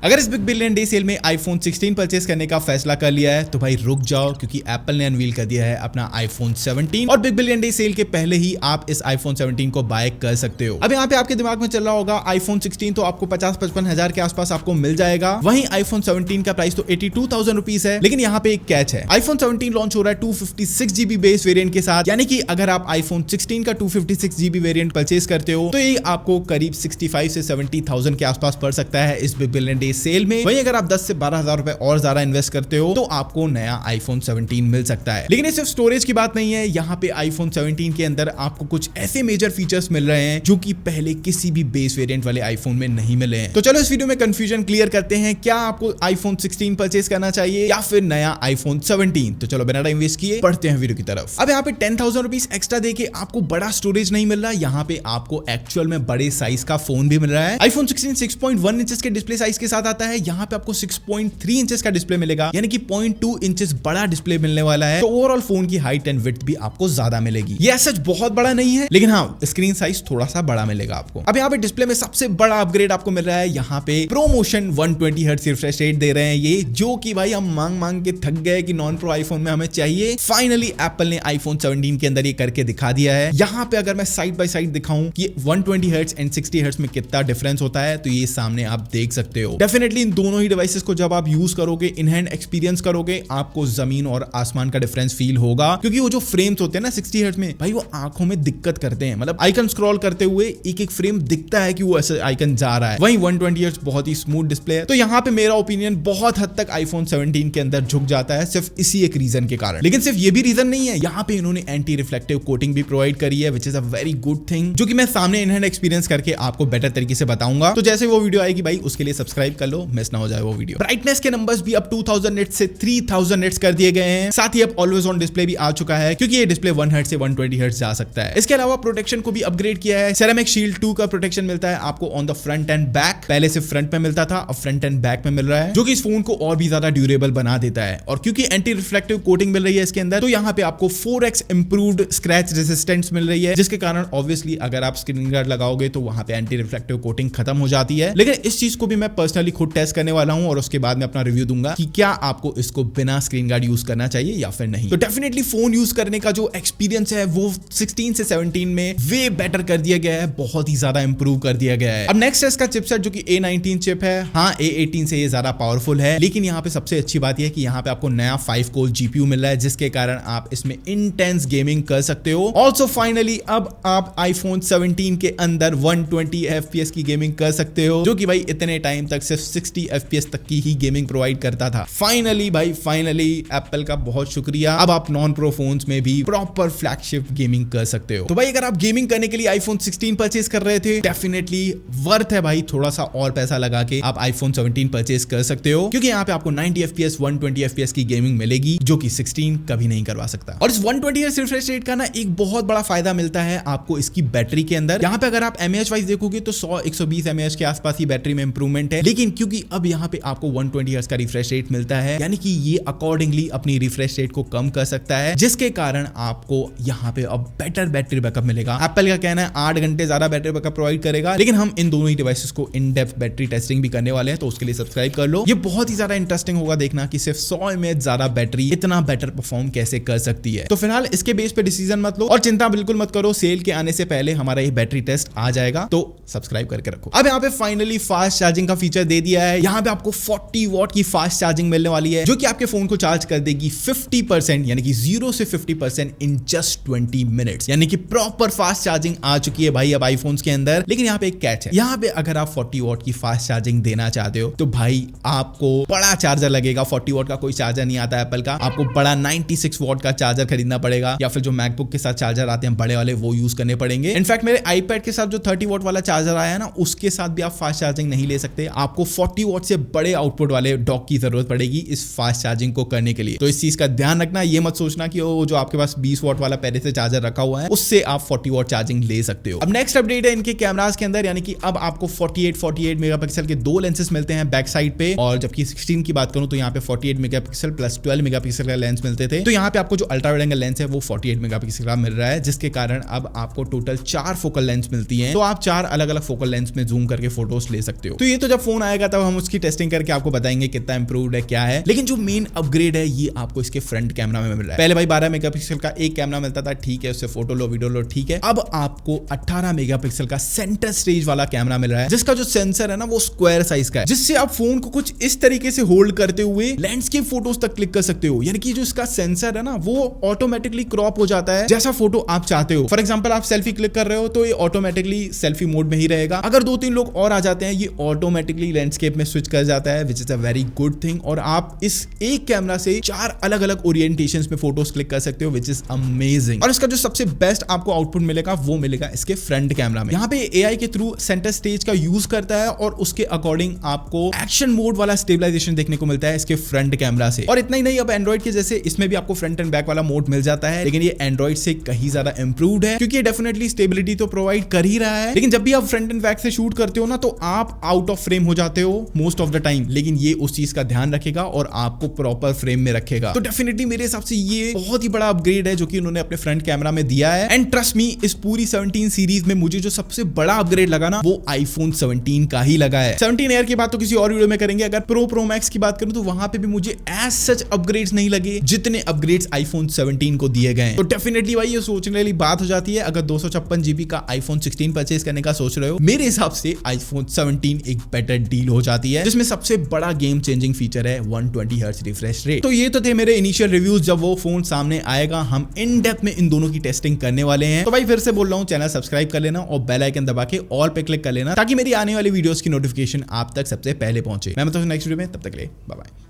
अगर इस big billion day cell में आईफोन 16 परचेस करने का फैसला कर लिया है तो भाई रुक जाओ, क्योंकि एप्पल ने अनवील कर दिया है अपना आईफोन 17 और बिग बिलियन डे सेल के पहले ही आप इस आईफोन 17 को बाय कर सकते हो। अब यहाँ पे आपके दिमाग में चल रहा होगा आईफोन 16 तो आपको 50-55 हजार के आसपास आपको मिल जाएगा, वहीं आईफोन 17 का प्राइस तो 82,000 रुपीज है। लेकिन यहाँ पे एक कैच है, आईफोन 17 लॉन्च हो रहा है 256 GB बेस वेरिएंट के साथ, यानी कि अगर आप आईफोन 16 का 256 GB वेरिएंट परचेस करते हो तो ये आपको करीब 65 से 70,000 के आसपास पड़ सकता है इस बिग बिलियन डे सेल में। वहीं अगर आप 10 से 12,000 रुपए और ज्यादा इन्वेस्ट करते हो तो आपको नया आईफोन 17 मिल सकता है। लेकिन ये सिर्फ स्टोरेज की बात नहीं है, यहाँ पे आईफोन 17 के अंदर आपको कुछ ऐसे मेजर फीचर्स मिल रहे हैं जो कि पहले किसी भी बेस वेरिएंट वाले आईफोन में नहीं मिले हैं। तो चलो इस वीडियो में कंफ्यूजन क्लियर करते हैं, क्या आपको आईफोन 16 परचेस करना चाहिए या फिर नया आईफोन 17। तो चलो बिना टाइम वेस्ट किए बढ़ते हैं वीडियो की तरफ। अब यहाँ पे 10,000 रुपीज एक्स्ट्रा देके आपको बड़ा स्टोरेज नहीं मिल रहा, यहाँ पे आपको एक्चुअल में बड़े साइज का फोन भी मिल रहा है। आईफोन 16 6.1 इंचेस के डिस्प्ले साइज के साथ आता है, यहाँ पे आपको 6.3 इंचेस का डिस्प्ले मिलेगा, यानी कि 0.2 इंचेस बड़ा डिस्प्ले मिलने वाला है। तो ओवरऑल फोन की हाइट एंड विड्थ भी आपको ज्यादा मिलेगी। ये सच बहुत बड़ा नहीं है, लेकिन हाँ स्क्रीन साइज थोड़ा सा बड़ा मिलेगा आपको। अब यहाँ पे डिस्प्ले में सबसे बड़ा अपग्रेड आपको मिल रहा है, यहाँ पे प्रोमोशन 120 हर्ट्ज रिफ्रेश रेट दे रहे हैं ये, जो कि भाई हम मांग के थक गए कि नॉन प्रो आईफोन में हमें चाहिए। फाइनली एप्पल ने आईफोन 17 के अंदर ये करके दिखा दिया है। यहाँ पे अगर मैं साइड बाय साइड दिखाऊं कि 120 हर्ट्ज एंड 60 हर्ट्ज में कितना डिफरेंस होता है, तो ये सामने आप देख सकते हो। डेफिनेटली इन दोनों ही डिवाइसेस को जब आप यूज करोगे, इन हैंड एक्सपीरियंस करोगे, आपको जमीन और आसमान का डिफरेंस फील होगा, क्योंकि वो जो फ्रेम्स होते हैं ना 60 हर्ट्ज में, भाई वो आंखों में दिक्कत करते हैं। मतलब आइकन स्क्रॉल करते हुए एक एक फ्रेम दिखता है कि वो ऐसे आइकन जा रहा है। वहीं 120 हर्ट्ज बहुत ही स्मूथ डिस्प्ले है। तो यहाँ पे मेरा ओपिनियन बहुत हद तक आईफोन 17 के अंदर झुक जाता है, सिर्फ इसी एक रीजन के कारण। लेकिन सिर्फ ये भी रीजन नहीं है, यहाँ पे इन्होंने एंटी रिफ्लेक्टिव कोटिंग भी प्रोवाइड करी है, which is a very good thing, जो कि मैं सामने इन हैंड एक्सपीरियंस करके आपको बेटर तरीके से बताऊंगा। तो जैसे वो वीडियो आएगी भाई उसके लिए सब्सक्राइब कर लो, मिस ना हो जाए वो वीडियो। ब्राइटनेस के नंबर्स भी अब 2000 निट्स से 3000 निट्स कर दिए गए हैं। साथ ही अब ऑलवेज ऑन डिस्प्ले भी आ चुका है, क्योंकि ये डिस्प्ले 1 हर्ट्ज से 120 हर्ट्ज जा सकता है। इसके अलावा प्रोटेक्शन को भी अपग्रेड किया है, सेरेमिक शील्ड 2 का प्रोटेक्शन मिलता है आपको on the front end back. पहले सिर्फ फ्रंट में मिलता था, अब फ्रंट एंड बैक में मिल रहा है, जो कि इस फोन को और भी ज्यादा ड्यूरेबल बना देता है। और क्योंकि एंटी रिफ्लेक्टिव कोटिंग मिल रही है इसके अंदर, तो यहाँ पे आपको 4x इंप्रूव्ड स्क्रैच रेजिस्टेंस मिल रही है, जिसके कारण ऑब्वियसली अगर आप स्क्रीन गार्ड लगाओगे तो वहां पे एंटी रिफ्लेक्टिव कोटिंग खत्म हो जाती है। लेकिन इस चीज को भी मैं पर्सनली खुद टेस्ट करने वाला हूं और उसके बाद में अपना रिव्यू दूंगा कि क्या आपको इसको बिना स्क्रीन गार्ड यूज करना चाहिए या फिर नहीं। तो डेफिनेटली फोन यूज करने का जो एक्सपीरियंस है वो 16 से 17 में वे बेटर कर दिया गया है, बहुत ही ज्यादा इंप्रूव कर दिया गया है। अब नेक्स्ट है इसका चिपसेट, जो कि A19 चिप है। हाँ A18 से ये ज्यादा पावरफुल है, लेकिन यहाँ पे सबसे अच्छी बात यह है कि यहाँ पे आपको नया 5 कोर GPU मिल रहा है, जिसके कारण आप इसमें इंटेंस गेमिंग कर सकते हो। ऑल्सो फाइनली अब आप आईफोन 17 के अंदर 120 FPS की गेमिंग कर सकते हो, जो कि भाई इतने टाइम तक सिर्फ 60 FPS तक की ही गेमिंग प्रोवाइड करता था। फाइनली भाई फाइनली एप्पल का बहुत शुक्रिया, अब आप नॉन प्रो फोन्स में भी प्रॉपर फ्लैगशिप गेमिंग कर सकते हो। तो भाई अगर आप गेमिंग करने के लिए आईफोन 16 परचेस कर रहे थे, डेफिनेटली वर्थ है भाई, थोड़ा सा और पैसा लगा के आप आईफोन 17 परचेस कर सकते हो, क्योंकि यहाँ पे आपको 90 FPS 120 FPS की गेमिंग मिलेगी, जो कि 16 कभी नहीं करवा सकता। और इस 120 हर्ट्ज रिफ्रेश रेट का ना एक बहुत बड़ा फायदा मिलता है आपको इसकी बैटरी के अंदर। यहाँ पे अगर आप mAh वाइज देखोगे तो 100-120 mAh के आसपास ही बैटरी में इंप्रूवमेंट है, लेकिन क्योंकि अब यहाँ पे आपको 120 हर्ट्ज का रिफ्रेश रेट मिलता है, यानी कि ये अकॉर्डिंगली अपनी रिफ्रेश रेट को कम कर सकता है, जिसके कारण आपको यहाँ पे अब बेटर बैटरी बैकअप मिलेगा। एप्पल का कहना है 8 घंटे ज्यादा बैटरी बैकअप प्रोवाइड करेगा, लेकिन हम इन दोनों ही डिवाइसेस को इन डेप्थ बैटरी टेस्टिंग भी करने वाले हैं, तो उसके लिए सब्सक्राइब कर लो। ये बहुत ही ज्यादा इंटरेस्टिंग होगा देखना कि सिर्फ 100 mAh ज्यादा बैटरी इतना बेटर परफॉर्म कैसे कर सकती है। तो फिलहाल इसके बेस पे डिसीजन मत लो और चिंता बिल्कुल मत करो, सेल के आने से पहले हमारा ये बैटरी टेस्ट आ जाएगा, तो सब्सक्राइब करके रखो। अब यहाँ पे फाइनली फास्ट चार्जिंग का फीचर दे दिया है। यहाँ पे आपको 40 वॉट की फास्ट चार्जिंग मिलने वाली है, जो कि आपके फोन को चार्ज कर देगी 50%, यानी कि 0 से 50% इन जस्ट 20 मिनट्स, यानी कि प्रॉपर फास्ट चार्जिंग आ चुकी है भाई अब आईफोन्स के अंदर। लेकिन यहाँ पे एक कैच है, यहाँ पे अगर आप 40 वॉट की फास्ट चार्जिंग देना चाहते हो तो भाई आपको बड़ा चार्जर लगेगा। 40 वॉट का कोई चार्जर नहीं आता एप्पल का, आपको बड़ा 96 वॉट का चार्जर खरीदना पड़ेगा, या फिर जो मैकबुक के साथ चार्जर आते हैं बड़े वाले वो यूज करने पड़ेंगे। इनफैक्ट मेरे आईपैड के साथ जो 30 वॉट वाला चार्जर आया है ना, उसके साथ भी आप फास्ट चार्जिंग नहीं ले सकते, आपको 40 वॉट से बड़े आउटपुट वाले डॉक की जरूरत पड़ेगी इस फास्ट चार्जिंग को करने के लिए। तो इस चीज का ध्यान रखना, ये मत सोचना कि वो जो आपके पास 20 वॉट वाला पहले से चार्जर रखा हुआ है उससे आप 40 वॉट चार्जिंग ले सकते हो। अब नेक्स्ट अपडेट है इनके कैमरास के अंदर, यानी कि अब आपको 48 मेगापिक्सल के 2 लेंसेस मिलते हैं बैक साइड पे, और जबकि 16 की बात करूं तो यहाँ पे 48 मेगापिक्सल प्लस 12 मेगापिक्सल का लेंस मिलते थे। तो यहाँ पे आपको जो अल्ट्रा वाइड एंगल लेंस है वो 48 मेगापिक्सल का मिल रहा है, जिसके कारण अब आपको टोटल 4 फोकल लेंस मिलती हैं, तो आप 4 अलग अलग फोकल लेंस में जूम करके फोटोज ले सकते हो। तो ये तो जब फोन आएगा तब हम उसकी टेस्टिंग करके आपको बताएंगे कितना इंप्रूव्ड है क्या है। लेकिन जो मेन अपग्रेड है ये आपको इसके फ्रंट कैमरा में मिल रहा है। पहले भाई 12 मेगापिक्सल का एक कैमरा मिलता था, ठीक है, उससे फोटो लो वीडियो लो, ठीक है। अब आपको 18 मेगापिक्सल का सेंटर स्टेज वाला कैमरा मिल रहा है, जिसका जो सेंसर है ना वो स्क्वायर साइज का है, जिससे आप फोन को कुछ इस तरीके से होल्ड करते हुए लैंडस्केप फोटोज तक क्लिक कर सकते हो। यानी कि जो इसका सेंसर है ना वो ऑटोमेटिकली क्रॉप हो जाता है जैसा फोटो आप चाहते हो। फॉर एग्जांपल आप सेल्फी क्लिक कर रहे हो तो ये ऑटोमेटिकली सेल्फी मोड में ही रहेगा। अगर 2-3 लोग और आ जाते हैं ये ऑटोमेटिकली लैंडस्केप में स्विच कर जाता है, which is a very good thing. और आप इस एक कैमरा से 4 अलग अलग ओरिएंटेशंस में फोटोज क्लिक कर सकते हो, विच इज अमेजिंग। और इसका जो सबसे बेस्ट आपको आउटपुट मिलेगा वो मिलेगा इसके फ्रंट कैमरा में। यहाँ पे एआई के थ्रू सेंटर स्टेज का यूज करता है और उसके अकॉर्डिंग आपको एक्शन मोड वाला स्टेबलाइजेशन देखने को मिलता है इसके फ्रंट कैमरा से। और इतना ही नहीं, अब एंड्रॉइड के जैसे इसमें भी आपको फ्रंट एंड बैक वाला मोड मिल जाता है, लेकिन ये एंड्रॉइड से कहीं ज्यादा इंप्रूव्ड है, क्योंकि ये डेफिनेटली स्टेबिलिटी तो प्रोवाइड कर ही रहा है। लेकिन जब भी आप फ्रंट एंड बैक से शूट करते हो ना तो आप आउट ऑफ फ्रेम हो जाते हो मोस्ट ऑफ द टाइम, लेकिन ये उस चीज का ध्यान रखेगा और आपको प्रॉपर फ्रेम में रखेगा। तो डेफिनेटली मेरे हिसाब से ये बहुत ही बड़ा अपग्रेड है जो कि उन्होंने अपने फ्रंट कैमरा में दिया है। एंड ट्रस्ट मी, इस पूरी 17 सीरीज में मुझे जो सबसे बड़ा अपग्रेड लगा ना वो iPhone 17 का ही लगा है। 17 एयर की बात तो किसी और वीडियो में करेंगे। अगर प्रो मैक्स की बात करूं तो वहां पे भी मुझे एज सच अपग्रेड्स नहीं लगे जितने अपग्रेड्स iPhone 17 को दिए गए हैं। तो डेफिनेटली भाई ये सोचने वाली बात हो जाती है, अगर 256 GB का iPhone 16 परचेज करने का सोच रहे हो, मेरे हिसाब से iPhone 17 एक बेटर डील हो जाती है, जिसमें सबसे बड़ा गेम चेंजिंग फीचर है 120 हर्ट्ज रिफ्रेश रेट। तो ये तो थे मेरे इनिशियल रिव्यूज। जब वो फोन सामने आएगा हम इन डेप्थ में इन दोनों की टेस्टिंग करने वाले हैं। तो भाई फिर से बोल रहा हूं, चैनल सब्सक्राइब कर लेना और बेल आइकन दबा के ऑल पे क्लिक कर लेना ताकि मेरी आने वाली वीडियोस की नोटिफिकेशन आप तक सबसे पहले पहुंचे। मैं मतलब नेक्स्ट वीडियो में, तब तक के लिए बाय बाय।